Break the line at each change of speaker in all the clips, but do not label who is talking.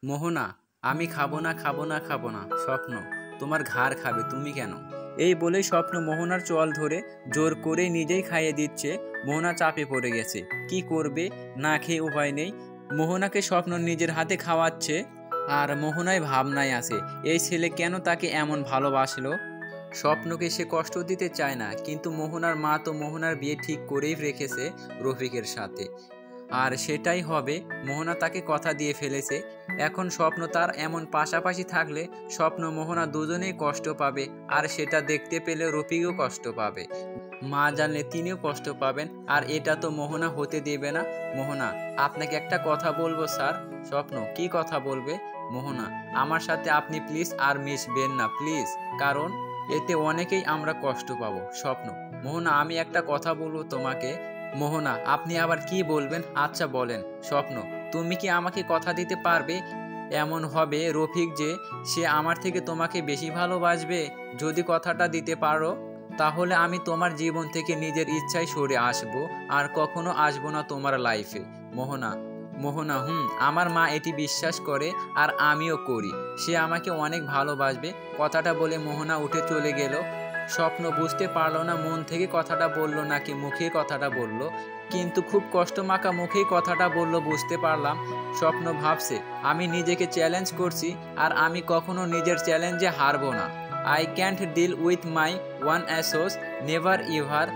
মোহনা, আমি খাবো না খাবো না খাবো না। স্বপ্ন, তোমার ঘাড় খাবে, তুমি কেন? এই বলেই স্বপ্ন মোহনার চোয়াল ধরে জোর করে নিজেই খাইয়ে দিচ্ছে। মোহনা চাপে পড়ে গেছে, কি করবে, না খেয়ে উপায় নেই। মোহনাকে স্বপ্ন নিজের হাতে খাওয়াচ্ছে, আর মোহনায় ভাবনায় আছে এই ছেলে কেন তাকে এমন ভালোবাসলো। স্বপ্নকে সে কষ্ট দিতে চায় না, কিন্তু মোহনার মা তো মোহনার বিয়ে ঠিক করেই রেখেছে রফিকের সাথে, আর সেটাই হবে। মোহনা তাকে কথা দিয়ে ফেলেছে। এখন স্বপ্ন তার এমন পাশাপাশি থাকলে স্বপ্ন মোহনা দুজনেই কষ্ট পাবে, আর সেটা দেখতে পেলে রফিকও কষ্ট পাবে। মা জানলে তিনিও কষ্ট পাবেন, আর এটা তো মোহনা হতে দেবে না। মোহনা, আপনাকে একটা কথা বলবো স্যার। স্বপ্ন, কি কথা বলবে? মোহনা, আমার সাথে আপনি প্লিজ আর মিশবেন না প্লিজ, কারণ এতে অনেকেই আমরা কষ্ট পাবো। স্বপ্ন, মোহনা আমি একটা কথা বলবো তোমাকে। মোহনা, আপনি আবার কি বলবেন? আচ্ছা বলেন। স্বপ্ন, তুমি কি আমাকে কথা দিতে পারবে এমন হবে রফিক যে সে আমার থেকে তোমাকে বেশি ভালোবাসবে? যদি কথাটা দিতে পারো তাহলে আমি তোমার জীবন থেকে নিজের ইচ্ছায় সরে আসব, আর কখনো আসবো না তোমার লাইফে। মোহনা, মোহনা, আমার মা এটি বিশ্বাস করে, আর আমিও করি। সে আমাকে অনেক ভালোবাসবে। কথাটা বলে মোহনা উঠে চলে গেল। স্বপ্ন বুঝতে পারলো না মন থেকে কথাটা বলল নাকি মুখে কথাটা বলল, কিন্তু খুব কষ্টমাখা মুখেই কথাটা বলল বুঝতে পারলাম। স্বপ্ন ভাবছে, আমি নিজেকে চ্যালেঞ্জ করছি, আর আমি কখনো নিজের চ্যালেঞ্জে হারবো না। I can't deal with my one asses, never ever.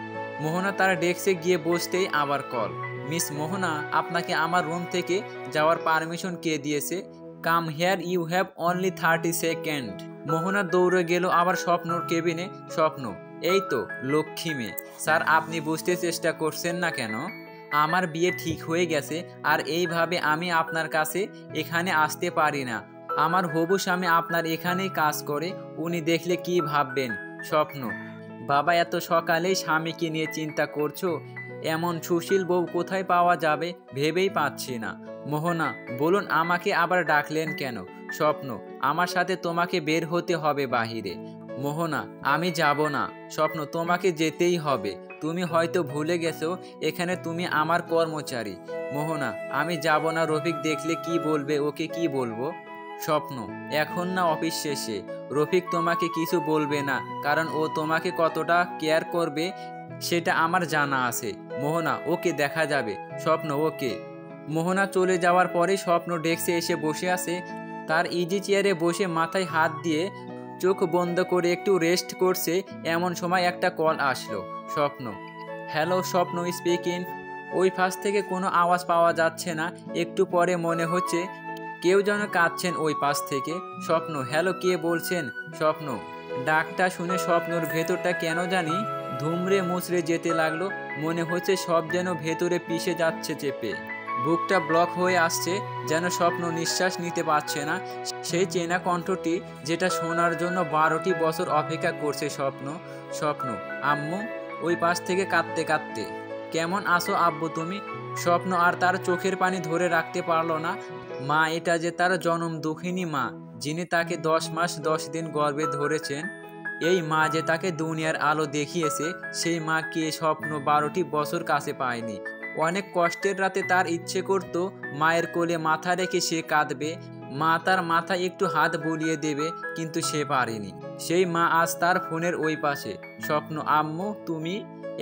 Mohona তার ডেস্কে গিয়ে বসতেই আবার কল। মিস মোহনা, আপনাকে আমার রুম থেকে যাওয়ার পারমিশন কে দিয়েছে? Come here, you have only 30 second. Mohona দৌড়ে গেল আবার স্বপ্নর কেবিনে। স্বপ্ন, এই তো লক্ষ্মী মেয়ে। স্যার, আপনি বুঝতে চেষ্টা করছেন না কেন? আমার বিয়ে ঠিক হয়ে গেছে, আর এইভাবে আমি আপনার কাছে এখানে আসতে পারি না। আমার হবু স্বামী আপনার এখানেই কাজ করে, উনি দেখলে কি ভাববেন? স্বপ্ন, বাবা এত সকালেই স্বামীকে নিয়ে চিন্তা করছো? এমন সুশীল বউ কোথায় পাওয়া যাবে ভেবেই পাচ্ছি না। মোহনা, বলুন আমাকে আবার ডাকলেন কেন? স্বপ্ন, আমার সাথে তোমাকে বের হতে হবে বাহিরে। মোহনা, আমি যাব না। স্বপ্ন, তোমাকে যেতেই হবে। তুমি হয়তো ভুলে গেছো এখানে তুমি আমার কর্মচারী। মোহনা, আমি যাব না। রফিক দেখলে কি বলবে, ওকে কি বলবো? স্বপ্ন, এখন না অফিস শেষে। রফিক তোমাকে কিছু বলবে না, কারণ ও তোমাকে কতটা কেয়ার করবে সেটা আমার জানা আছে। মোহনা, ওকে দেখা যাবে। স্বপ্ন, ওকে। মোহনা চলে যাওয়ার পরে স্বপ্ন ডেস্কে এসে বসে আছে। তার ইজি চেয়ারে বসে মাথায় হাত দিয়ে চোখ বন্ধ করে একটু রেস্ট করছে। এমন সময় একটা কল আসলো। স্বপ্ন, হ্যালো, স্বপ্ন স্পিকিং। ওই ফাঁস থেকে কোনো আওয়াজ পাওয়া যাচ্ছে না। একটু পরে মনে হচ্ছে কেউ যেন কাঁদছেন ওই পাশ থেকে। স্বপ্ন, হ্যালো, কে বলছেন? স্বপ্ন, ডাকটা শুনে স্বপ্নর ভেতরটা কেন জানি ধুমড়ে মুচড়ে যেতে লাগলো। মনে হচ্ছে সব যেন ভেতরে পিষে যাচ্ছে চেপে। বুকটা ব্লক হয়ে আসছে, যেন স্বপ্ন নিঃশ্বাস নিতে পারছে না। সেই চেনা কণ্ঠটি যেটা শোনার জন্য 12টি বছর অপেক্ষা করছে স্বপ্ন। স্বপ্ন, আম্মু। ওই পাশ থেকে কাঁদতে কাঁদতে, কেমন আছো আব্বু তুমি? স্বপ্ন আর তার চোখের পানি ধরে রাখতে পারল না। মা, এটা যে তার জনম দুঃখিনী মা, যিনি তাকে 10 মাস 10 দিন গর্ভে ধরেছেন। এই মা যে তাকে দুনিয়ার আলো দেখিয়েছে, সেই মা কে স্বপ্ন 12টি বছর কাছে পায়নি। অনেক কষ্টের রাতে তার ইচ্ছে করত মায়ের কোলে মাথা রেখে সে কাঁদবে, মা তার মাথায় একটু হাত বুলিয়ে দেবে, কিন্তু সে পারেনি। সেই মা আজ তার ফোনের ওই পাশে। স্বপ্ন, আম্মু তুমি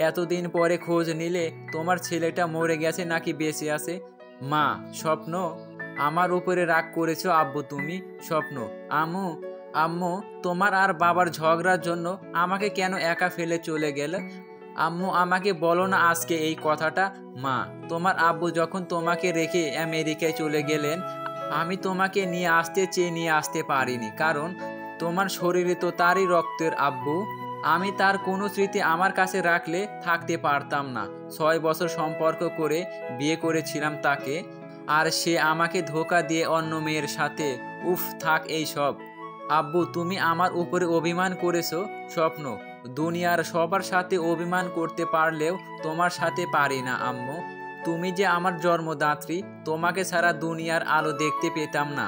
এতদিন পরে খোঁজ নিলে, তোমার ছেলেটা মরে গেছে নাকি বেঁচে আছে? মা। স্বপ্ন, আমার উপরে রাগ করেছো আব্বু তুমি? স্বপ্ন, আম্মু। আম্মু, তোমার আর বাবার ঝগড়ার জন্য আমাকে কেন একা ফেলে চলে গেলে? আম্মু, আমাকে বলো না আজকে এই কথাটা। মা, তোমার আব্বু যখন তোমাকে রেখে আমেরিকায় চলে গেলেন, আমি তোমাকে নিয়ে আসতে চেয়ে নিয়ে আসতে পারিনি, কারণ তোমার শরীরে তো তারই রক্তের আব্বু। আমি তার কোনো স্মৃতি আমার কাছে রাখলে থাকতে পারতাম না। 6 বছর সম্পর্ক করে বিয়ে করেছিলাম তাকে, আর সে আমাকে ধোঁকা দিয়ে অন্য মেয়ের সাথে। উফ, থাক এই সব। আব্বু, তুমি আমার উপরে অভিমান করেছো। স্বপ্ন, দুনিয়ার সবার সাথে অভিমান করতে পারলেও তোমার সাথে পারি না আম্মু। তুমি যে আমার জন্মদাত্রী, তোমাকে ছাড়া দুনিয়ার আলো দেখতে পেতাম না।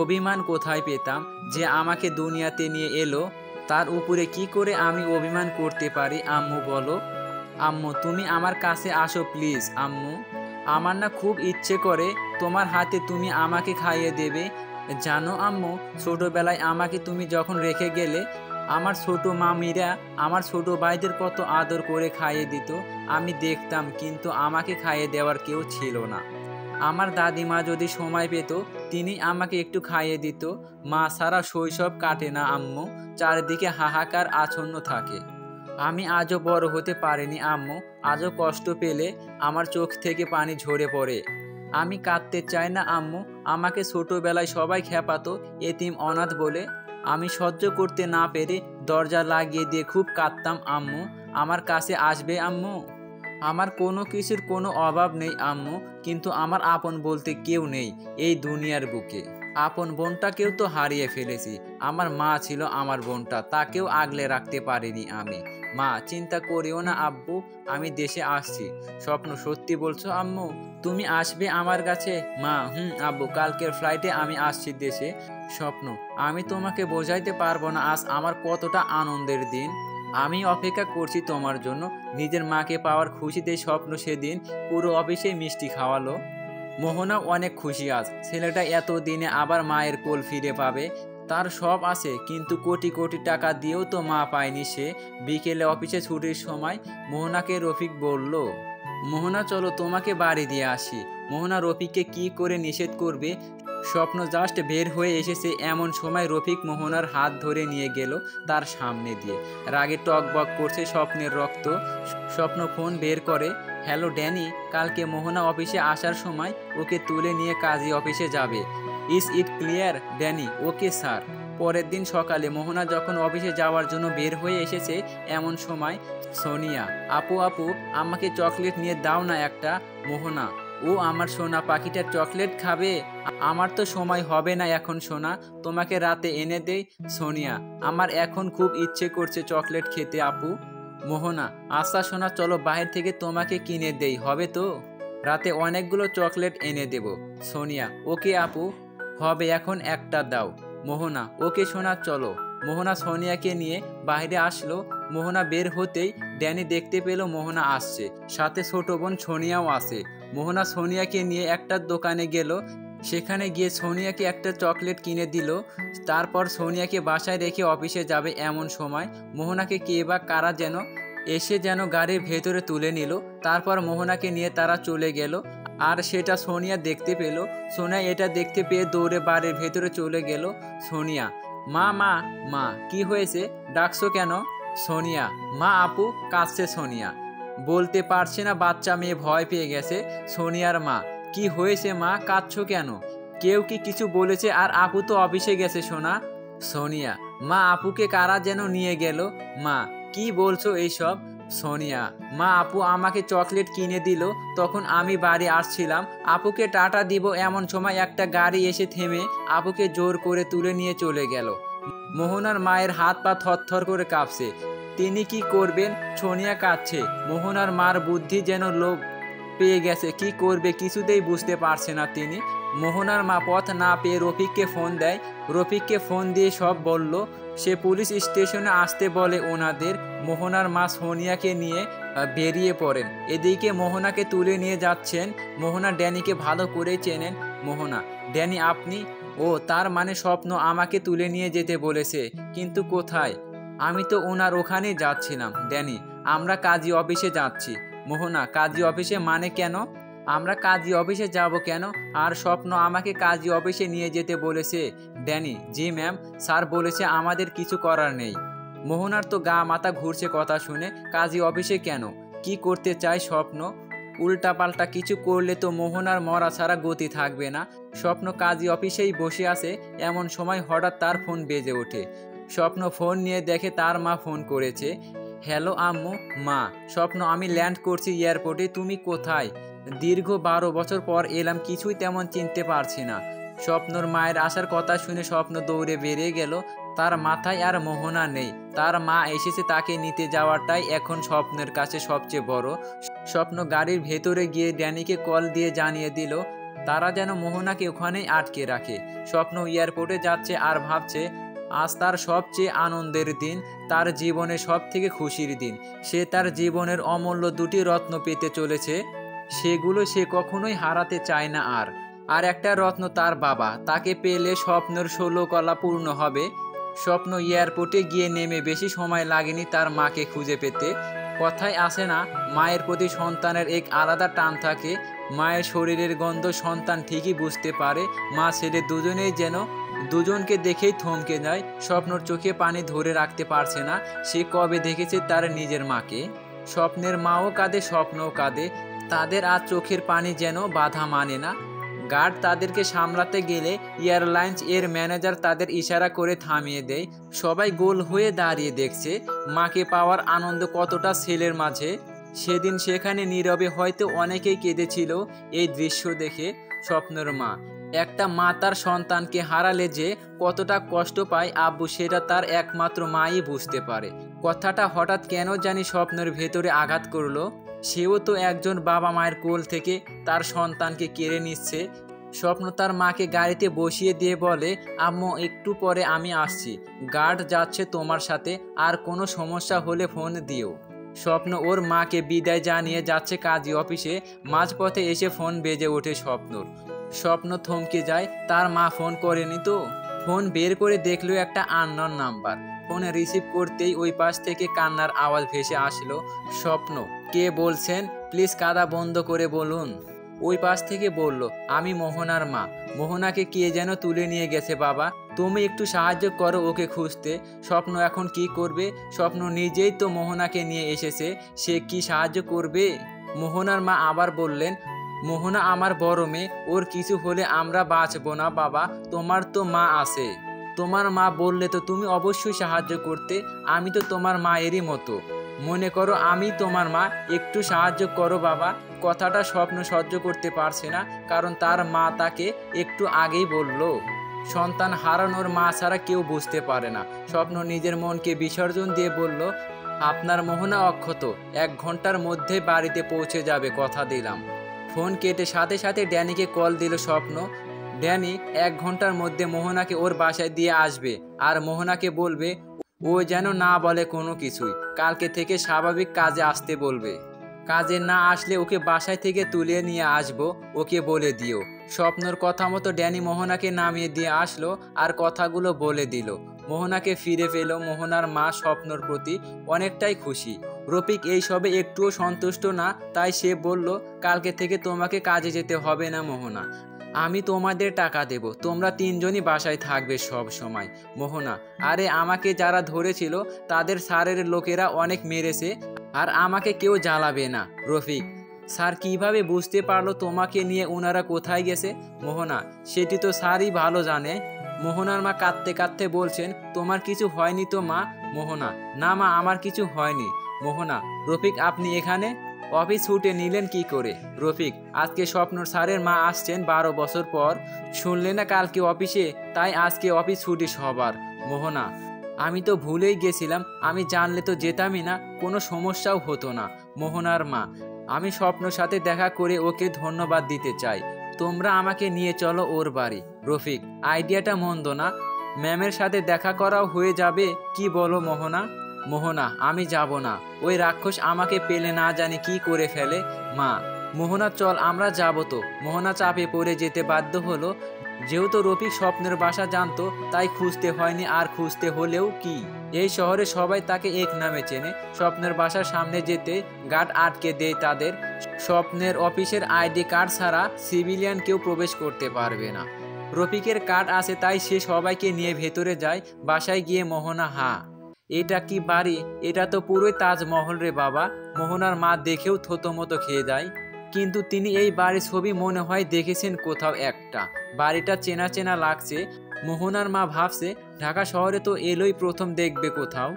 অভিমান কোথায় পেতাম? যে আমাকে দুনিয়াতে নিয়ে এলো, তার উপরে কি করে আমি অভিমান করতে পারি আম্মু বলো? আম্মু, তুমি আমার কাছে আসো প্লিজ আম্মু। আমার না খুব ইচ্ছে করে তোমার হাতে তুমি আমাকে খাইয়ে দেবে। জানো আম্মু, ছোটবেলায় আমাকে তুমি যখন রেখে গেলে, আমার ছোট মামিরা আমার ছোট ভাইদের কত আদর করে খাইয়ে দিত। আমি দেখতাম, কিন্তু আমাকে খাইয়ে দেওয়ার কেউ ছিল না। আমার দাদিমা যদি সময় পেত, তিনি আমাকে একটু খাইয়ে দিত। মা ছাড়া শৈশব কাটে না আম্মু, চারিদিকে হাহাকার আচ্ছন্ন থাকে। আমি আজও বড় হতে পারিনি আম্মু, আজও কষ্ট পেলে আমার চোখ থেকে পানি ঝরে পড়ে। আমি কাঁদতে চাই না আম্মু, আমাকে ছোটবেলায় সবাই খেপাতো এতিম অনাথ বলে। আমি সহ্য করতে না পেরে দরজা লাগিয়ে দিয়ে খুব কাঁদতাম আম্মু। আমার কাছে আসবে আম্মু? আমার কোনো কিছুর কোনো অভাব নেই আম্মু, কিন্তু আমার আপন বলতে কেউ নেই এই দুনিয়ার বুকে। আপন বোনটাকেও তো হারিয়ে ফেলেছি। আমার মা ছিল আমার বোনটা, তাকেও আগলে রাখতে পারিনি আমি। মা, চিন্তা করিও না আব্বু, আমি দেশে আসছি। স্বপ্ন, সত্যি বলছো আম্মু? তুমি আসবে আমার কাছে? মা, আব্বু, কালকের ফ্লাইটে আমি আসছি দেশে। স্বপ্ন, আমি তোমাকে বোঝাইতে পারবো না আজ আমার কতটা আনন্দের দিন। আমি অপেক্ষা করছি তোমার জন্য। নিজের মাকে পাওয়ার খুশিতে স্বপ্ন সেদিন পুরো অফিসে মিষ্টি খাওয়ালো। মোহনা অনেক খুশি আজ, ছেলেটা এত দিনে আবার মায়ের কোল ফিরে পাবে। তার সব আছে, কিন্তু কোটি কোটি টাকা দিয়েও তো মা পায়নি সে। বিকেলে অফিসে ছুটির সময় মোহনাকে রফিক বলল, মোহনা চলো তোমাকে বাড়ি দিয়ে আসি। মোহনা রফিককে কি করে নিষেধ করবে। স্বপ্ন জাস্ট বের হয়ে এসেছে, এমন সময় রফিক মোহনার হাত ধরে নিয়ে গেল তার সামনে দিয়ে। রাগে টকবক করছে স্বপ্নের রক্ত। স্বপ্ন ফোন বের করে, হ্যালো ড্যানি, কালকে মোহনা অফিসে আসার সময় ওকে তুলে নিয়ে কাজী অফিসে যাবে। Is it clear Danny? Okay sir. পরের দিন সকালে মোহনা যখন অফিসে যাওয়ার জন্য বের হয়ে এসেছে, এমন সময় সোনিয়া, আপু আপু, আমাকে চকলেট নিয়ে দাও না একটা। মোহনা, ও আমার সোনা পাখিটার চকলেট খাবে? আমার তো সময় হবে না এখন সোনা, তোমাকে রাতে এনে দেই। সোনিয়া, আমার এখন খুব ইচ্ছে করছে চকলেট খেতে আপু। মোহনা, আচ্ছা সোনা, চলো বাহির থেকে তোমাকে কিনে দেই, হবে তো? রাতে অনেকগুলো চকলেট এনে দেব। সোনিয়া, ওকে আপু, হবে, এখন একটা দাও। মোহনা, ওকে সোনা, চলো। মোহনা সোনিয়াকে নিয়ে বাইরে আসলো। মোহনা বের হতেই ড্যানি দেখতে পেল মোহনা আসছে, সাথে ছোট বোন সোনিয়াও আছে। মোহনা সোনিয়াকে নিয়ে একটা দোকানে গেল। সেখানে গিয়ে সোনিয়াকে একটা চকলেট কিনে দিল। তারপর সোনিয়াকে বাসায় রেখে অফিসে যাবে। এমন সময় মোহনাকে কে বা কারা যেন এসে যেন গাড়ির ভেতরে তুলে নিল। তারপর মোহনাকে নিয়ে তারা চলে গেল, আর সেটা সোনিয়া দেখতে পেল। সোনিয়া এটা দেখতে পেয়ে দৌড়ে বাড়ির ভেতরে চলে গেল। সোনিয়া, মা মা মা, কি হয়েছে, ডাকছো কেন? সোনিয়া, মা আপু কাঁদছে। সোনিয়া বলতে পারছে না, বাচ্চা মেয়ে ভয় পেয়ে গেছে। সোনিয়ার মা, কি হয়েছে মা, কাঁদছো কেন? কেউ কি কিছু বলেছে? আর আপু তো অফিসে গেছে সোনা। সোনিয়া, মা আপুকে কারা যেন নিয়ে গেল। মা, কি বলছো এইসব? সোনিয়া, মা আপু আমাকে চকলেট কিনে দিল, তখন আমি বাড়ি আসছিলাম আপুকে টাটা দিব, এমন সময় একটা গাড়ি এসে থেমে আপুকে জোর করে তুলে নিয়ে চলে গেল। মোহনার মায়ের হাত পা থরথর করে কাঁপছে। তিনি কি করবেন? সোনিয়া কাঁদছে। মোহনার মার বুদ্ধি যেন লোপ পেয়ে গেছে, কি করবে কিছুতেই বুঝতে পারছে না তিনি। মোহনার মা পথ না পেয়ে রফিককে ফোন দেয়। রফিককে ফোন দিয়ে সব বলল। সে পুলিশ স্টেশনে আসতে বলে ওনাদের। মোহনার মা সোনিয়াকে নিয়ে বেরিয়ে পড়েন। এদিকে মোহনাকে তুলে নিয়ে যাচ্ছেন। মোহনা ড্যানিকে ভালো করে চেনেন। মোহনা, ড্যানি আপনি? ও, তার মানে স্বপ্ন আমাকে তুলে নিয়ে যেতে বলেছে, কিন্তু কোথায়? আমি তো ওনার ওখানেই যাচ্ছিলাম। ড্যানি, আমরা কাজী অফিসে যাচ্ছি। মোহনা, কাজী অফিসে মানে কেন? আমরা কাজী অফিসে যাব কেন? আর স্বপ্ন আমাকে কাজী অফিসে নিয়ে যেতে বলেছে। ড্যানি, জি ম্যাম, স্যার বলেছে আমাদের কিছু করার নেই। মোহনার তো গা মাথা ঘুরছে কথা শুনে। কাজী অফিসে কেন? কি করতে চায় স্বপ্ন? উল্টাপাল্টা কিছু করলে তো মোহনার মরা ছাড়া গতি থাকবে না। স্বপ্ন কাজী অফিসেই বসে আছে। এমন সময় হঠাৎ তার ফোন বেজে ওঠে। স্বপ্ন ফোন নিয়ে দেখে তার মা ফোন করেছে। হ্যালো আম্মু। মা, স্বপ্ন, আমি ল্যান্ড করছি এয়ারপোর্টে, তুমি কোথায়? দীর্ঘ 12 বছর পর এলাম, কিছুই তেমন চিনতে পারছি না। স্বপ্নর মায়ের আসার কথা শুনে স্বপ্ন দৌড়ে বেরিয়ে গেল। তার মাথায় আর মোহনা নেই। তার মা এসেছে, তাকে নিতে যাওয়াটাই এখন স্বপ্নের কাছে সবচেয়ে বড়। স্বপ্ন গাড়ির ভেতরে গিয়ে ড্যানিকে কল দিয়ে জানিয়ে দিল তারা যেন মোহনাকে ওখানেই আটকে রাখে। স্বপ্ন এয়ারপোর্টে যাচ্ছে আর ভাবছে আজ তার সবচেয়ে আনন্দের দিন, তার জীবনে সব থেকে খুশির দিন। সে তার জীবনের অমূল্য 2টি রত্ন পেতে চলেছে। সেগুলো সে কখনোই হারাতে চায় না। আর একটা রত্ন তার বাবা, তাকে পেলে স্বপ্নের 16 কলা পূর্ণ হবে। স্বপ্ন এয়ারপোর্টে গিয়ে নেমে বেশি সময় লাগেনি তার মাকে খুঁজে পেতে। কথায় আসে না, মায়ের প্রতি সন্তানের এক আলাদা টান থাকে। মায়ের শরীরের গন্ধ সন্তান ঠিকই বুঝতে পারে। মা ছেলে দুজনেই যেন দুজনকে দেখেই থমকে যায়। স্বপ্নর চোখে পানি ধরে রাখতে পারছে না। সে কবে দেখেছে তার নিজের মাকে। স্বপ্নের মাও কাঁদে, স্বপ্নও কাঁদে। তাদের আজ চোখের পানি যেন বাধা মানে না। গার্ড তাদেরকে সামলাতে গেলে এয়ারলাইন্স এর ম্যানেজার তাদের ইশারা করে থামিয়ে দেয়। সবাই গোল হয়ে দাঁড়িয়ে দেখছে মাকে পাওয়ার আনন্দ কতটা ছেলের মাঝে। সেদিন সেখানে নীরবে হয়তো অনেকেই কেঁদেছিল এই দৃশ্য দেখে। স্বপ্নের মা, একটা মা তার সন্তানকে হারালে যে কতটা কষ্ট পায় আব্বু, সেটা তার একমাত্র মাই বুঝতে পারে। কথাটা হঠাৎ কেন জানি স্বপ্নের ভেতরে আঘাত করলো। সেও তো একজন বাবা, মায়ের কোল থেকে তার সন্তানকে কেড়ে নিচ্ছে। স্বপ্ন তার মাকে গাড়িতে বসিয়ে দিয়ে বলে, আম্মু একটু পরে আমি আসছি, গার্ড যাচ্ছে তোমার সাথে, আর কোনো সমস্যা হলে ফোন দিও। স্বপ্ন ওর মাকে বিদায় জানিয়ে যাচ্ছে কাজী অফিসে। মাঝপথে এসে ফোন বেজে ওঠে স্বপ্নর। স্বপ্ন থমকে যায়, তার মা ফোন করেনি তো। ফোন বের করে দেখলো একটা আননোন নাম্বার। ফোন রিসিভ করতেই ওই পাশ থেকে কান্নার আওয়াজ ভেসে আসলো। স্বপ্ন, কে বলছেন? প্লিজ কাঁদা বন্ধ করে বলুন। ওই পাশ থেকে বলল, আমি মোহনার মা। মোহনাকে কে যেন তুলে নিয়ে গেছে বাবা, তুমি একটু সাহায্য করো ওকে খুঁজতে। স্বপ্ন এখন কি করবে? স্বপ্ন নিজেই তো মোহনাকে নিয়ে এসেছে, সে কি সাহায্য করবে? মোহনার মা আবার বললেন, মোহনা আমার বড় মেয়ে, ওর কিছু হলে আমরা বাঁচবো না বাবা, তোমার তো মা আছে। তোমার মা বললে তো তুমি অবশ্যই সাহায্য করতে, আমি তো তোমার মায়েরই মতো। মনে করো আমি তোমার মা, একটু সাহায্য করো বাবা। কথাটা স্বপ্ন সহ্য করতে পারছে না, কারণ তার মা তাকে একটু আগেই বলল। সন্তান হারানোর মা ছাড়া কেউ বুঝতে পারে না। স্বপ্ন নিজের মনকে বিসর্জন দিয়ে বলল, আপনার মোহনা অক্ষত, 1 ঘন্টার মধ্যে বাড়িতে পৌঁছে যাবে, কথা দিলাম। ফোন কেটে সাথে সাথে ড্যানিকে কল দিল স্বপ্ন। ড্যানি 1 ঘন্টার মধ্যে মোহনাকে ওর বাসায় দিয়ে আসবে, আর মোহনাকে বলবে ও যেন না বলে কোনো কিছুই। কালকে থেকে স্বাভাবিক কাজে আসতে বলবে। কাজে না আসলে ওকে বাসায় থেকে তুলে নিয়ে আসবো, ওকে বলে দিও। স্বপ্নর কথা মতো ড্যানি মোহনাকে নামিয়ে দিয়ে আসলো আর কথাগুলো বলে দিল। মোহনাকে ফিরে পেল। মোহনার মা স্বপ্নর প্রতি অনেকটাই খুশি। রফিক এই সবে একটুও সন্তুষ্ট না, তাই সে বলল, কালকে থেকে তোমাকে কাজে যেতে হবে না মোহনা, আমি তোমাদের টাকা দেব, তোমরা 3 জনই বাসায় থাকবে সব সময়। মোহনা, আরে আমাকে যারা ধরেছিল তাদের স্যারের লোকেরা অনেক মেরেছে, আর আমাকে কেউ জ্বালাবে না। রফিক, স্যার কিভাবে বুঝতে পারলো তোমাকে নিয়ে ওনারা কোথায় গেছে? মোহনা, সেটি তো স্যারই ভালো জানে। মোহনার মা কাঁদতে কাঁদতে বলছেন, তোমার কিছু হয়নি তো মা? মোহনা, না মা, আমার কিছু হয়নি। মোহনা, রফিক আপনি এখানে অফিস ছুটে নিলেন কি করে? রফিক, আজকে স্বপ্নর স্যারের মা আসছেন 12 বছর পর, শুনলে না কালকে অফিসে, তাই আজকে অফিস ছুটি সবার। মোহনা, আমি তো ভুলেই গেছিলাম, আমি জানলে তো যেতামই না, কোনো সমস্যাও হতো না। মোহনার মা, আমি স্বপ্নর সাথে দেখা করে ওকে ধন্যবাদ দিতে চাই, তোমরা আমাকে নিয়ে চলো ওর বাড়ি। রফিক, আইডিয়াটা মন্দ না, ম্যামের সাথে দেখা করাও হয়ে যাবে, কি বলো মোহনা? মোহনা, আমি যাব না, ওই রাক্ষস আমাকে পেলে না জানি কি করে ফেলে। মা, মোহনা চল আমরা যাব তো। মোহনা চাপে পড়ে যেতে বাধ্য হলো। যেহেতু রফিক স্বপ্নের বাসা জানতো, তাই খুঁজতে হয়নি, আর খুঁজতে হলেও কি, এই শহরে সবাই তাকে এক নামে চেনে। স্বপ্নের বাসার সামনে যেতে গার্ড আটকে দেয় তাদের। স্বপ্নের অফিসের আইডি কার্ড ছাড়া সিভিলিয়ান কেউ প্রবেশ করতে পারবে না। রফিকের কার্ড আছে, তাই সে সবাইকে নিয়ে ভেতরে যায়। বাসায় গিয়ে মোহনা, এটা কি বাড়ি? এটা তো পুরোই তাজমহল রে বাবা। মোহনার মা দেখেও থতমত খেয়ে যায়। কিন্তু তিনি এই বাড়ির ছবি মনে হয় দেখেছেন কোথাও একটা। বাড়িটা চেনা চেনা লাগছে। মোহনার মা ভাবছে, ঢাকা শহরে তো এলোই প্রথম, দেখবে কোথাও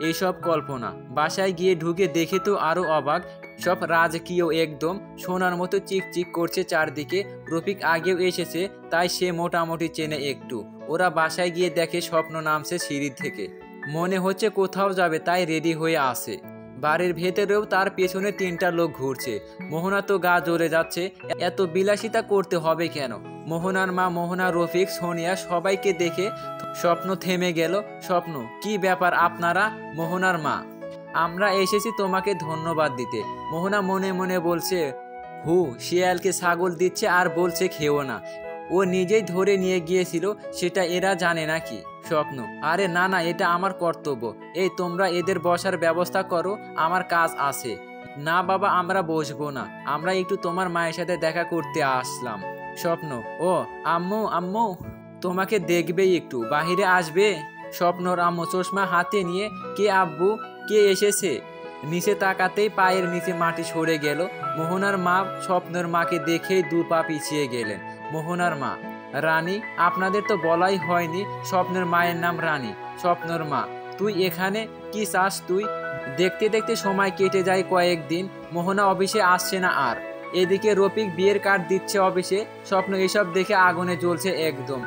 এইসব কল্পনা। বাসায় গিয়ে ঢুকে দেখে তো আরো অবাক, সব রাজকীয়, একদম সোনার মতো চিকচিক করছে চারদিকে। রফিক আগেও এসেছে, তাই সে মোটামুটি চেনে একটু। ওরা বাসায় গিয়ে দেখে স্বপ্ন নামছে সিঁড়ি থেকে, মনে হচ্ছে কোথাও যাবে, তাই রেডি হয়ে আসে। বাড়ির ভেতরেও তার পেছনে 3টা লোক ঘুরছে। মোহনা তো গা জ্বলে যাচ্ছে, এত বিলাসিতা করতে হবে কেন? মোহনার মা, মোহনা, রফিক, সোনিয়া সবাইকে দেখে স্বপ্ন থেমে গেল। স্বপ্ন, কি ব্যাপার আপনারা? মোহনার মা, আমরা এসেছি তোমাকে ধন্যবাদ দিতে। মোহনা মনে মনে বলছে, হু শিয়ালকে ছাগল দিচ্ছে আর বলছে খেও না। ও নিজেই ধরে নিয়ে গিয়েছিল, সেটা এরা জানে নাকি? স্বপ্ন: আরে না না, এটা আমার কর্তব্য। এই তোমরা এদের বসার ব্যবস্থা করো, আমার কাজ আছে। না বাবা, আমরা বসবো না, আমরা একটু তোমার মায়ের সাথে দেখা করতে আসলাম। স্বপ্ন: ও আম্মু আম্মু, তোমাকে দেখবেই, একটু বাহিরে আসবে? স্বপ্নর আম্মু চশমা হাতে নিয়ে: কে আব্বু, কে এসেছে? নিচে তাকাতেই পায়ের নিচে মাটি সরে গেল। মোহনার মা স্বপ্নের মাকে দেখেই 2 পা পিছিয়ে গেলেন। মোহনার মা: রানী, আপনাদের তো বলাই হয়নি স্বপ্নের মায়ের নাম রানী। স্বপ্নের মা: তুই এখানে কি চাস তুই? দেখতে দেখতে সময় কেটে যায় কয়েকদিন। মোহনা অফিসে আসছে না আর। এদিকে রফিক বিয়ের কার্ড দিচ্ছে অফিসে। স্বপ্ন এসব দেখে আগুনে জ্বলছে একদম।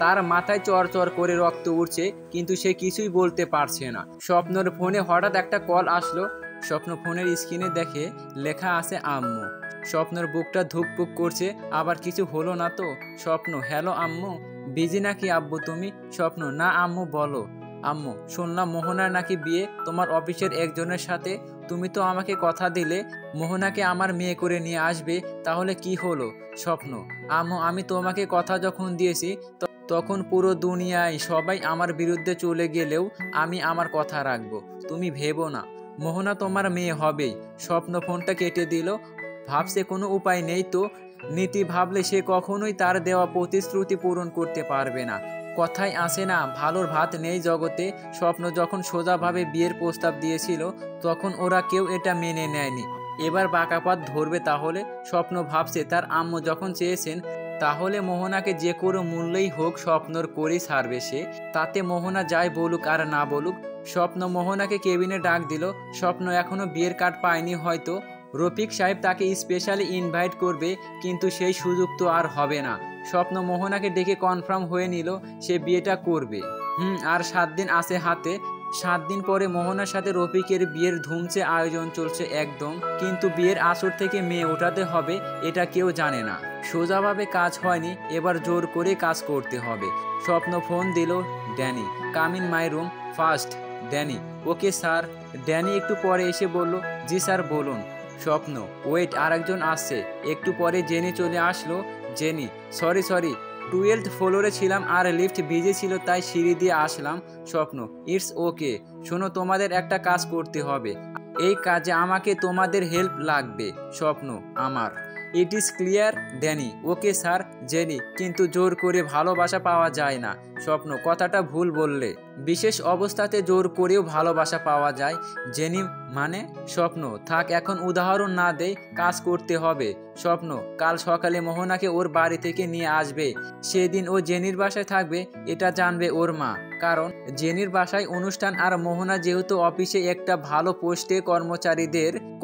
তার মাথায় চড় করে রক্ত উঠছে, কিন্তু সে কিছুই বলতে পারছে না। স্বপ্নর ফোনে হঠাৎ একটা কল আসলো। স্বপ্ন ফোনের স্ক্রিনে দেখে লেখা আছে আম্মু। স্বপ্নর বুকটা ধুকপুক করছে, আবার কিছু হলো না তো? স্বপ্ন: হ্যালো আম্মু, বিজি নাকি আব্বু তুমি? স্বপ্ন: না আম্মু, বলো। আম্মু: শুনলাম মোহনার নাকি বিয়ে তোমার অফিসের একজনের সাথে। তুমি তো আমাকে কথা দিলে মোহনাকে আমার মেয়ে করে নিয়ে আসবে, তাহলে কি হলো? স্বপ্ন: আম্মু, আমি তোমাকে কথা যখন দিয়েছি তখন পুরো দুনিয়ায় সবাই আমার বিরুদ্ধে চলে গেলেও আমি আমার কথা রাখবো। তুমি ভেবো না, মোহনা তোমার মেয়ে হবেই। স্বপ্ন ফোনটা কেটে দিল। ভাবছে কোনো উপায় নেই তো। নীতি ভাবলে সে কখনোই তার দেওয়া প্রতিশ্রুতি পূরণ করতে পারবে না। কথায় আসে না, ভালোর ভাত নেই জগতে। স্বপ্ন যখন সোজাভাবে বিয়ের প্রস্তাব দিয়েছিল তখন ওরা কেউ এটা মেনে নেয়নি। এবার বাঁকাপাত ধরবে তাহলে? স্বপ্ন ভাবছে তার আম্মু যখন চেয়েছেন, তাহলে মোহনাকে যে কোনো মূল্যেই হোক স্বপ্নর করেই ছাড়বে সে। তাতে মোহনা যাই বলুক আর না বলুক। স্বপ্ন মোহনাকে কেবিনে ডাক দিল। স্বপ্ন এখনো বিয়ের কার্ড পায়নি হয়তো। রফিক সাহেব তাকে স্পেশালি ইনভাইট করবে, কিন্তু সেই সুযোগ তো আর হবে না। স্বপ্ন মোহনাকে ডেকে কনফার্ম হয়ে নিল সে বিয়েটা করবে। আর 7 দিন আছে হাতে। 7 দিন পরে মোহনার সাথে রফিকের বিয়ের ধুমছে আয়োজন চলছে একদম। কিন্তু বিয়ের আসর থেকে মেয়ে ওঠাতে হবে এটা কেউ জানে না। সোজাভাবে কাজ হয়নি, এবার জোর করে কাজ করতে হবে। স্বপ্ন ফোন দিল। Danny, come in my room first. Danny: okay sir. Danny একটু পরে এসে বলল, জি স্যার বলুন। স্বপ্ন: ওয়েট, আরেকজন আসছে। একটু পরে জেনি চলে আসলো। জেনি: সরি 12th ফ্লোরে ছিলাম আর লিফট বিজি ছিল, তাই সিঁড়ি দিয়ে আসলাম। স্বপ্ন: ইটস ওকে। শোনো, তোমাদের একটা কাজ করতে হবে। এই কাজে আমাকে তোমাদের হেল্প লাগবে। স্বপ্ন: আমার। It is clear. Danny: okay sir. Jenny: কিন্তু জোর করে ভালোবাসা পাওয়া যায় না। স্বপ্ন: কথাটা ভুল বললে, বিশেষ অবস্থাতে জোর করেও ভালোবাসা পাওয়া যায়। জেনি: মানে? স্বপ্ন: থাক, এখন উদাহরণ না দেই, কাজ করতে হবে। স্বপ্ন: কাল সকালে মোহনাকে ওর বাড়ি থেকে নিয়ে আসবে। সেদিন ও জেনির বাসায় থাকবে, এটা জানবে ওর মা। কারণ জেনির বাসায় অনুষ্ঠান, আর মোহনা যেহেতু অফিসে একটা ভালো পোস্টে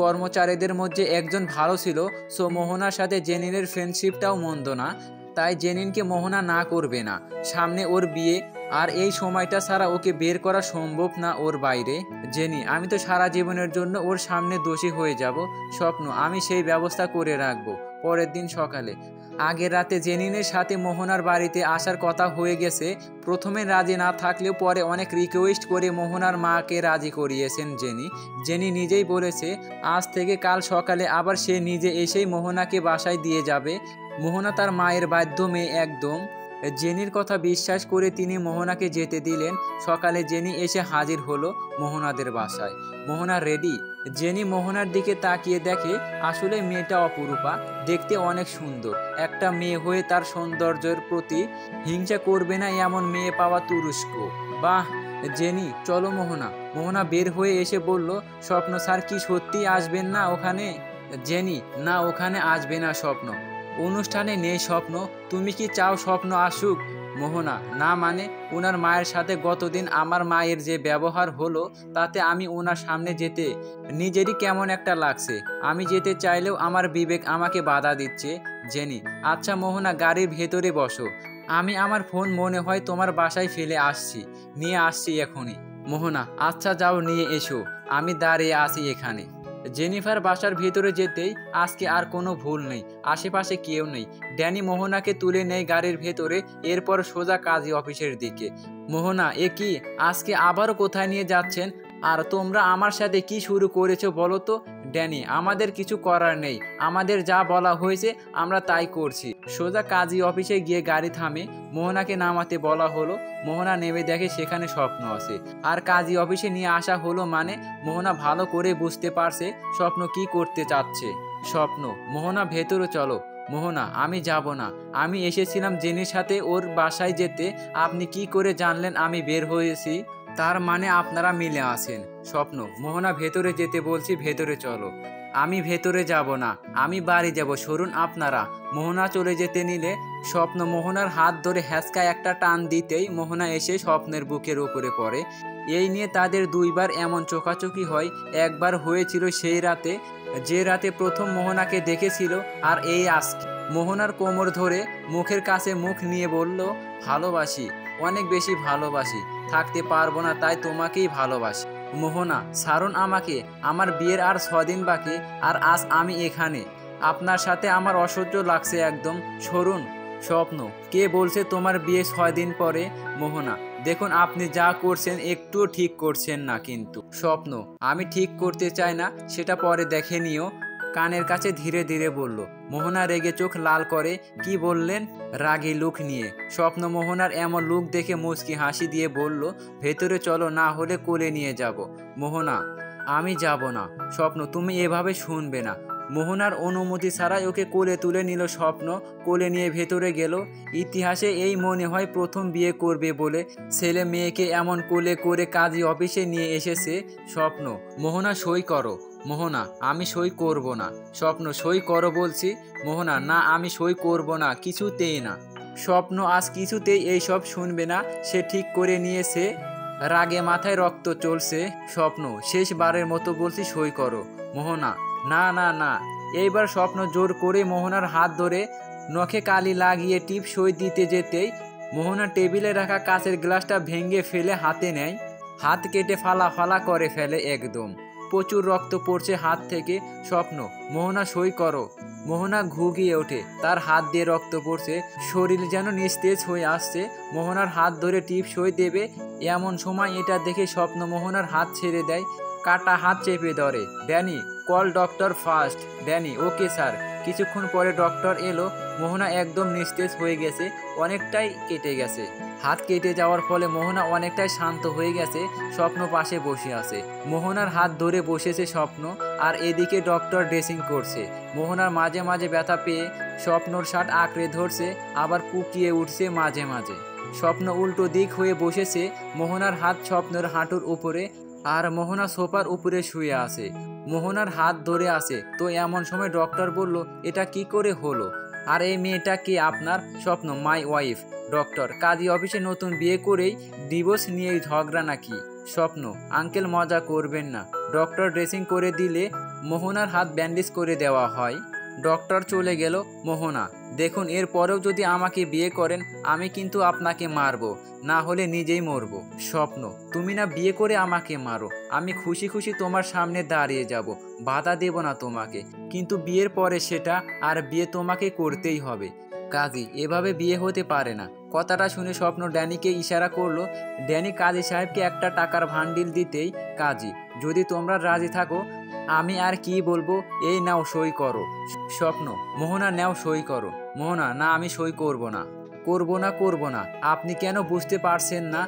কর্মচারীদের মধ্যে একজন ভালো ছিল, সো মোহনার সাথে জেনিনের ফ্রেন্ডশিপটাও মন্দ না। তাই জেনিনকে মোহনা না করবে না। সামনে ওর বিয়ে, আর এই সময়টা ছাড়া ওকে বের করা সম্ভব না ওর বাইরে। জেনি: আমি তো সারা জীবনের জন্য ওর সামনে দোষী হয়ে যাব। স্বপ্ন: আমি সেই ব্যবস্থা করে রাখবো। পরের দিন সকালে। আগের রাতে জেনিনের সাথে মোহনার বাড়িতে আসার কথা হয়ে গেছে। প্রথমে রাজি না থাকলেও পরে অনেক রিকোয়েস্ট করে মোহনার মাকে রাজি করিয়েছেন জেনি নিজেই বলেছে আজ থেকে কাল সকালে আবার সে নিজে এসেই মোহনাকে বাসায় দিয়ে যাবে। মোহনা তার মায়ের বাধ্য মেয়ে একদম। জেনির কথা বিশ্বাস করে তিনি মোহনাকে যেতে দিলেন। সকালে জেনি এসে হাজির হলো মোহনাদের বাসায়। মোহনা রেডি। জেনি মোহনার দিকে তাকিয়ে দেখে আসলে মেয়েটা অপরূপা, দেখতে অনেক সুন্দর। একটা মেয়ে হয়ে তার সৌন্দর্যের প্রতি হিংসা করবে না এমন মেয়ে পাওয়া তুরস্ক। বাহ জেনি, চলো। মোহনা বের হয়ে এসে বলল, স্বপ্ন স্যার কি সত্যি আসবেন না ওখানে? জেনি: না, ওখানে আসবে না স্বপ্ন, অনুষ্ঠানে নেই স্বপ্ন। তুমি কি চাও স্বপ্ন আসুক? মোহনা: না মানে, ওনার মায়ের সাথে গতদিন আমার মায়ের যে ব্যবহার হলো তাতে আমি ওনার সামনে যেতে নিজেরই কেমন একটা লাগছে। আমি যেতে চাইলেও আমার বিবেক আমাকে বাধা দিচ্ছে। জেনি: আচ্ছা মোহনা, গাড়ির ভেতরে বসো, আমি আমার ফোন মনে হয় তোমার বাসায় ফেলে নিয়ে আসছি এখনই। মোহনা: আচ্ছা যাও, নিয়ে এসো, আমি দাঁড়িয়ে আছি এখানে। জেনিফার বাসার ভিতরে যেতেই আজকে আর কোনো ভুল নেই, আশেপাশে কেউ নেই। ড্যানি মোহনাকে তুলে নেয় গাড়ির ভেতরে, এরপর সোজা কাজী অফিসের দিকে। মোহনা: এ কি, আজকে আবারও কোথায় নিয়ে যাচ্ছেন? আর তোমরা আমার সাথে কি শুরু করেছো বলো তো? ড্যানি, আমাদের কিছু করার নেই, আমাদের যা বলা হয়েছে আমরা তাই করছি। সোজা কাজী অফিসে গিয়ে গাড়ি থামে, মোহনাকে নামাতে বলা হলো। মোহনা নেমে দেখে সেখানে স্বপ্ন আছে। আর কাজী অফিসে নিয়ে আসা হলো মানে মোহনা ভালো করে বুঝতে পারছে স্বপ্ন কি করতে চাচ্ছে। স্বপ্ন, মোহনা ভেতরে চলো। মোহনা, আমি যাব না, আমি এসেছিলাম জেনির সাথে ওর বাসায় যেতে। আপনি কি করে জানলেন আমি বের হয়েছি? তার মানে আপনারা মিলে আছেন। স্বপ্ন, মোহনা ভেতরে যেতে বলছি, ভেতরে চলো। আমি ভেতরে যাব না, আমি বাড়ি যাব, সরুন আপনারা। মোহনা চলে যেতে নিলে স্বপ্ন মোহনার হাত ধরে হ্যাঁচকা একটা টান দিতেই মোহনা এসে স্বপ্নের বুকের উপরে পড়ে। এই নিয়ে তাদের দুইবার এমন চোখাচোখি হয়। একবার হয়েছিল সেই রাতে, যে রাতে প্রথম মোহনাকে দেখেছিল, আর এই আজকে। মোহনার কোমর ধরে মুখের কাছে মুখ নিয়ে বলল, ভালোবাসি, অনেক বেশি ভালোবাসি, থাকতে পারবো না, তাই তোমাকেই ভালোবাসি। মোহনা, ছাড়ুন আমাকে, আমার বিয়ের আর 6 দিন বাকি, আর আজ আমি এখানে। আপনার সাথে আমার অসহ্য লাগছে একদম, সরুন। স্বপ্ন, কে বলছে তোমার বিয়ে 6 দিন পরে? মোহনা, দেখুন আপনি যা করছেন একটুও ঠিক করছেন না কিন্তু। স্বপ্ন, আমি ঠিক করতে চাই না, সেটা পরে দেখে নিও। কানের কাছে ধীরে ধীরে বলল। মোহনা রেগে চোখ লাল করে। কি বললেন? রাগী লুক নিয়ে। স্বপ্ন মোহনার এমন লুক দেখে মুচকি হাসি দিয়ে বলল, ভেতরে চলো, না হলে কোলে নিয়ে যাব। মোহনা, আমি যাব না। স্বপ্ন, তুমি এভাবে শুনবে না। মোহনার অনুমতি ছাড়াই ওকে কোলে তুলে নিল স্বপ্ন। কোলে নিয়ে ভেতরে গেল। ইতিহাসে এই মনে হয় প্রথম বিয়ে করবে বলে ছেলে মেয়েকে এমন কোলে করে কাজী অফিসে নিয়ে এসেছে। স্বপ্ন, মোহনা সই করো। মোহনা, আমি সই করব না। স্বপ্ন, সই করো বলছি। মোহনা, না, আমি সই করব না, কিছুতেই না। স্বপ্ন আজ কিছুতেই এইসব শুনবে না, সে ঠিক করে নিয়েছে। রাগে মাথায় রক্ত চলছে। স্বপ্ন, শেষবারের মতো বলছি, সই করো। মোহনা, না না না। এইবার স্বপ্ন জোর করে মোহনার হাত ধরে নখে কালি লাগিয়ে টিপ সই দিতে যেতেই মোহনা টেবিলে রাখা কাঁচের গ্লাসটা ভেঙে ফেলে হাতে নেয়। হাত কেটে ফালা ফালা করে ফেলে একদম। প্রচুর রক্ত পড়ছে হাত থেকে। স্বপ্ন, মোহনা সই করো। মোহনা ঘুগিয়ে ওঠে, তার হাত দিয়ে রক্ত পড়ছে, শরীর যেন নিস্তেজ হয়ে আসছে। মোহনার হাত ধরে টিপ সই দেবে, এমন সময় এটা দেখে স্বপ্ন মোহনার হাত ছেড়ে দেয়, কাটা হাত চেপে ধরে। Danny, call doctor first. Danny, okay sir. কিছুক্ষণ পরে ডক্টর এলো। মোহনা একদম নিস্তেজ হয়ে গেছে, অনেকটাই কেটে গেছে। হাত কেটে যাওয়ার ফলে মোহনা অনেকটাই শান্ত হয়ে গেছে। স্বপ্ন পাশে বসে আছে, মোহনার হাত ধরে বসেছে স্বপ্ন, আর এদিকে ডক্টর ড্রেসিং করছে। মোহনার মাঝে মাঝে ব্যথা পেয়ে স্বপ্নর শার্ট আঁকড়ে ধরছে, আবার কুকিয়ে উঠছে মাঝে মাঝে। স্বপ্ন উল্টো দিক হয়ে বসেছে, মোহনার হাত স্বপ্নের হাঁটুর উপরে, আর মোহনা সোফার উপরে শুয়ে আছে, মোহনার হাত ধরে আছে। তো এমন সময় ডক্টর বলল, এটা কি করে হলো? আর এই মেয়েটা কি আপনার? স্বপ্ন, মাই ওয়াইফ। ডক্টর, কাজী অফিসে নতুন বিয়ে করেই ডিভোর্স নিয়ে ঝগড়া নাকি? স্বপ্ন, আঙ্কেল মজা করবেন না। ডক্টর ড্রেসিং করে দিলে মোহনার হাত ব্যান্ডেজ করে দেওয়া হয়। ডক্টর চলে গেল। মোহনা, দেখুন এরপরেও যদি আমাকে বিয়ে করেন আমি কিন্তু আপনাকে মারবো, না হলে নিজেই মরবো। স্বপ্ন, তুমি না বিয়ে করে আমাকে মারো, আমি খুশি খুশি তোমার সামনে দাঁড়িয়ে যাব, বাধা দেব না তোমাকে, কিন্তু বিয়ের পরে সেটা আর বিয়ে তোমাকে করতেই হবে। কাজী, এভাবে বিয়ে হতে পারে না। কথাটা শুনে স্বপ্ন ড্যানিকে ইশারা করলো। ড্যানি কাজী সাহেবকে একটা টাকার ভান্ডিল দিতেই, কাজী, যদি তোমরা রাজি থাকো আমি আর কি বলবো, এই নাও সই করো। স্বপ্ন, মোহনা, নাও সই করো। মোহনা, না, আমি সই করব না। করব না, করব না। আপনি কেন বুঝতে পারছেন না?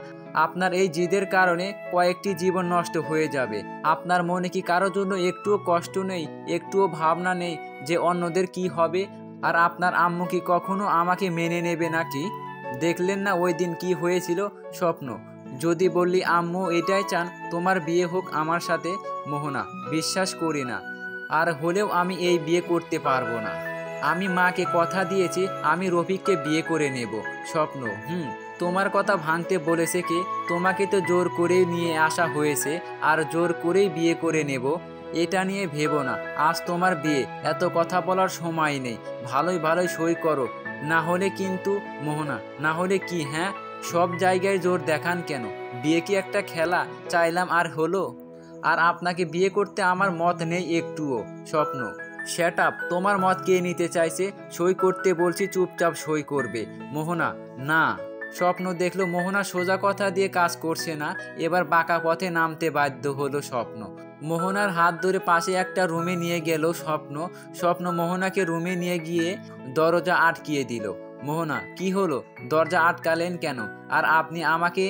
আপনার এই জিদের কারণে কয়েকটি জীবন নষ্ট হয়ে যাবে। আপনার মনে কি কারো জন্য একটুও কষ্ট নেই, একটুও ভাবনা নেই যে অন্যদের কি হবে? আর আপনার আম্মু কি কখনো আমাকে মেনে নেবে নাকি? দেখলেন না ওই দিন কি হয়েছিল? স্বপ্ন, যদি বললি আম্মু এটাই চান তোমার বিয়ে হোক আমার সাথে। মোহনা, বিশ্বাস করি না, আর হলেও আমি এই বিয়ে করতে পারবো না। আমি মাকে কথা দিয়েছি আমি রফিককে বিয়ে করে নেব। স্বপ্ন, তোমার কথা ভাঙতে বলেছে কে? তোমাকে তো জোর করেই নিয়ে আসা হয়েছে, আর জোর করেই বিয়ে করে নেব, এটা নিয়ে ভেবো না। আজ তোমার বিয়ে, এত কথা বলার সময় নেই। ভালোই ভালোই সই করো, না হলে কিন্তু। মোহনা, না হলে কি? হ্যাঁ, সব জায়গায় জোর দেখান কেন? বিয়ে কি একটা খেলা? চাইলাম আর হলো? আর আপনাকে বিয়ে করতে আমার মত নেই একটুও। স্বপ্ন, শ্যাট আপ, তোমার মত কে নিতে চাইছে? সই করতে বলছি, চুপচাপ সই করবে। মোহনা, না। স্বপ্ন দেখলো মোহনা সোজা কথা দিয়ে কাজ করছে না, এবার বাঁকা পথে নামতে বাধ্য হলো স্বপ্ন। মোহনার হাত ধরে পাশে একটা রুমে নিয়ে গেল স্বপ্ন। স্বপ্ন মোহনাকে রুমে নিয়ে গিয়ে দরজা আটকিয়ে দিল। মোহনা, কি হলো? দরজা আটকালেন কেন? আর আপনি আমাকে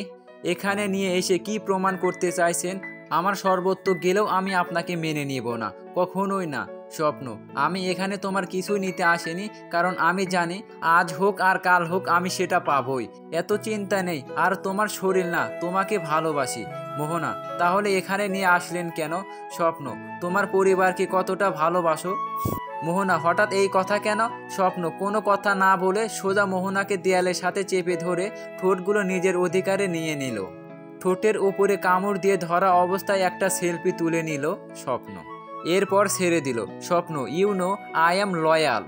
এখানে নিয়ে এসে কি প্রমাণ করতে চাইছেন? আমার সর্বত্র গেলেও আমি আপনাকে মেনে নিব না, কখনোই না। স্বপ্ন, আমি এখানে তোমার কিছুই নিতে আসিনি, কারণ আমি জানি আজ হোক আর কাল হোক আমি সেটা পাবই। এত চিন্তা নেই, আর তোমার শরীর না, তোমাকে ভালোবাসি। মোহনা, তাহলে এখানে নিয়ে আসলেন কেন? স্বপ্ন, তোমার পরিবারকে কতটা ভালোবাসো। মোহনা, হঠাৎ এই কথা কেন? স্বপ্ন কোনো কথা না বলে সোজা মোহনাকে দেয়ালের সাথে চেপে ধরে ঠোঁটগুলো নিজের অধিকারে নিয়ে নিল। ঠোঁটের উপরে কামড় দিয়ে ধরা অবস্থায় একটা সেলফি তুলে নিল স্বপ্ন। এরপর ছেড়ে দিল। Swapna, you know I am loyal.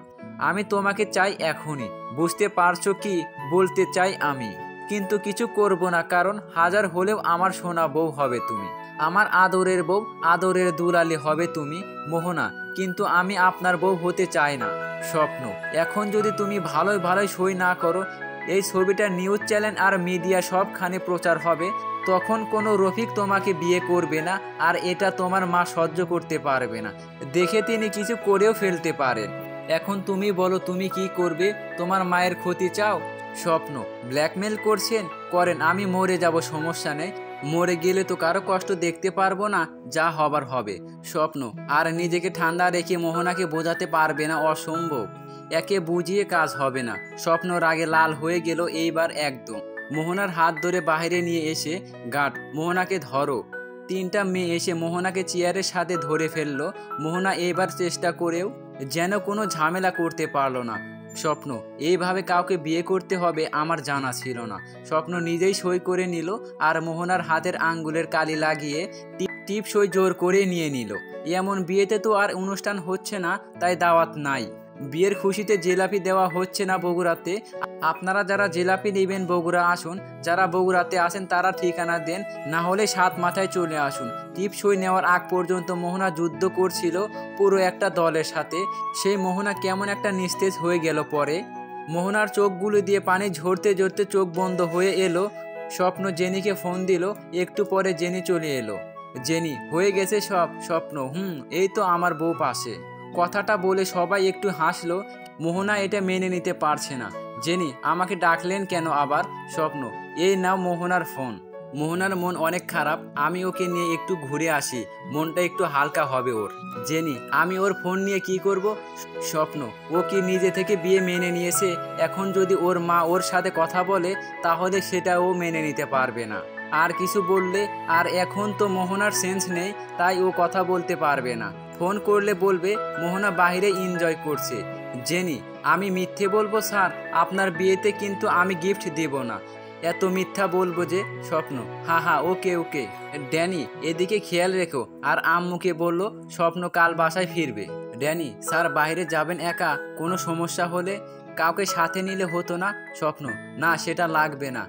আমি তোমাকে চাই এখনই, বুঝতে পারছো কি বলতে চাই আমি? কিন্তু কিছু করব না, কারণ হাজার হলেও আমার সোনা বউ হবে তুমি, আমার আদরের বউ, আদরের দুলালি হবে তুমি মোহনা। কিন্তু আমি আপনার বউ হতে চাই না। স্বপ্ন, এখন যদি তুমি ভালোই ভালোই সই না করো, এই ছবিটা নিউজ চ্যানেল আর মিডিয়া সবখানে প্রচার হবে, তখন কোনো রফিক তোমাকে বিয়ে করবে না, আর এটা তোমার মা সহ্য করতে পারবে না। দেখে তিনি কিছু করেও ফেলতে পারেন। এখন তুমি বলো, তুমি কি করবে? তোমার মায়ের ক্ষতি চাও? স্বপ্ন, ব্ল্যাকমেল করছেন? করেন, আমি মরে যাব, সমস্যা নেই। মরে গেলে তো কারো কষ্ট দেখতে পারবো না, যা হবার হবে। স্বপ্ন, আর নিজেকে ঠান্ডা রেখে মোহনাকে বোঝাতে পারবে না, অসম্ভব। একে বুঝিয়ে কাজ হবে না। স্বপ্ন রাগে লাল হয়ে গেল এইবার একদম। মোহনার হাত ধরে বাইরে নিয়ে এসে, গার্ড, মোহনাকে ধরো। তিনটা মেয়ে এসে মোহনাকে চেয়ারের সাথে ধরে ফেললো। মোহনা এবার চেষ্টা করেও যেন কোনো ঝামেলা করতে পারলো না। স্বপ্ন, এইভাবে কাউকে বিয়ে করতে হবে আমার জানা ছিল না। স্বপ্ন নিজেই সই করে নিল, আর মোহনার হাতের আঙ্গুলের কালি লাগিয়ে টিপ সই জোর করে নিয়ে নিল। এমন বিয়েতে তো আর অনুষ্ঠান হচ্ছে না, তাই দাওয়াত নাই। বিয়ের খুশিতে জিলাপি দেওয়া হচ্ছে না বগুড়াতে। আপনারা যারা জিলাপি নেবেন বগুড়া আসুন, যারা বগুড়াতে আসেন তারা ঠিকানা দেন, না হলে 7 মাথায় চলে আসুন। টিপ সই নেওয়ার আগ পর্যন্ত মোহনা যুদ্ধ করছিল পুরো একটা দলের সাথে। সেই মোহনা কেমন একটা নিস্তেজ হয়ে গেল পরে। মোহনার চোখগুলো দিয়ে পানি ঝরতে ঝরতে চোখ বন্ধ হয়ে এলো। স্বপ্ন জেনিকে ফোন দিল। একটু পরে জেনি চলে এলো। জেনি, হয়ে গেছে সব? স্বপ্ন, এই তো আমার বউ পাশে। কথাটা বলে সবাই একটু হাসলো। মোহনা এটা মেনে নিতে পারছে না। জেনি, আমাকে ডাকলেন কেন আবার? স্বপ্ন, এই নাও মোহনার ফোন। মোহনার মন অনেক খারাপ, আমি ওকে নিয়ে একটু ঘুরে আসি, মনটা একটু হালকা হবে ওর। জেনি, আমি ওর ফোন নিয়ে কি করব? স্বপ্ন, ও কি নিজে থেকে বিয়ে মেনে নিয়েছে? এখন যদি ওর মা ওর সাথে কথা বলে, তাহলে সেটা ও মেনে নিতে পারবে না। আর কিছু বললে, আর এখন তো মোহনার সেন্স নেই, তাই ও কথা বলতে পারবে না। ফোন করলে বলবে মোহনা বাইরে এনজয় করছে। জেনি, আমি মিথ্যে বলবো স্যার? আপনার বিয়েতে কিন্তু আমি গিফট দেব না। এত মিথ্যা বলবো যে? স্বপ্ন, হা ওকে ওকে। ড্যানি, এদিকে খেয়াল রেখো। আর আম্মুকে বললো স্বপ্ন কাল বাসায় ফিরবে। ড্যানি, স্যার বাইরে যাবেন একা? কোনো সমস্যা হলে কাউকে সাথে নিলে হতো না? স্বপ্ন, না সেটা লাগবে না,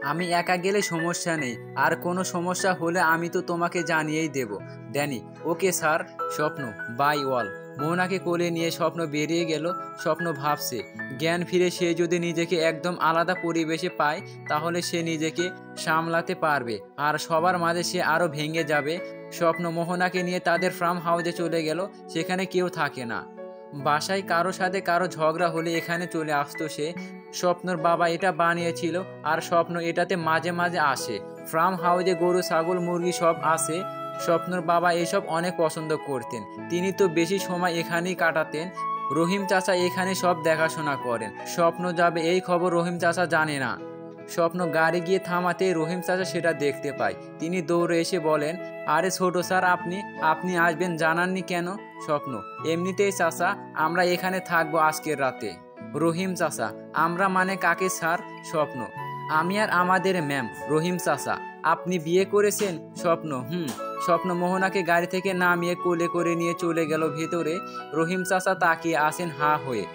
আমি একা গেলে সমস্যা নেই, আর কোনো সমস্যা হলে আমি তো তোমাকে জানিয়েই দেব। Danny, okay sir. Swapna, bye ওয়াল। মোহনাকে কোলে নিয়ে স্বপ্ন বেরিয়ে গেল। স্বপ্ন ভাবছে, জ্ঞান ফিরে সে যদি নিজেকে একদম আলাদা পরিবেশে পায়, তাহলে সে নিজেকে সামলাতে পারবে, আর সবার মাঝে সে আরও ভেঙে যাবে। স্বপ্ন মোহনাকে নিয়ে তাদের ফার্ম হাউসে চলে গেল। সেখানে কেউ থাকে না। বাসায় কারো সাথে কারো ঝগড়া হলে এখানে চলে আসতো সে। স্বপ্নর বাবা এটা বানিয়েছিল, আর স্বপ্ন এটাতে মাঝে মাঝে আসে। ফার্ম হাউসে গরু ছাগল মুরগি সব আসে। স্বপ্নর বাবা এসব অনেক পছন্দ করতেন। তিনি তো বেশি সময় এখানেই কাটাতেন। রহিম চাচা এখানে সব দেখাশোনা করেন। স্বপ্ন যাবে এই খবর রহিম চাচা জানে না। স্বপ্ন গাড়ি গিয়ে থামাতে রহিম চাচা সেটা দেখতে পায়। তিনি দৌড়ে এসে বলেন, আরে ছোট স্যার, আপনি আসবেন জানাননি কেন? স্বপ্ন, এমনিতেই চাচা, আমরা এখানে থাকবো আজকের রাতে। রহিম চাচা, আমরা মানে কাকে স্যার? স্বপ্ন, আমি আর আমাদের ম্যাম। রহিম চাচা, আপনি বিয়ে করেছেন? স্বপ্ন, স্বপ্ন মোহনাকে গাড়ি থেকে নামিয়ে কোলে করে নিয়ে চলে গেল ভেতরে। রহিম চাচা তাকিয়ে আসেন হা হয়ে।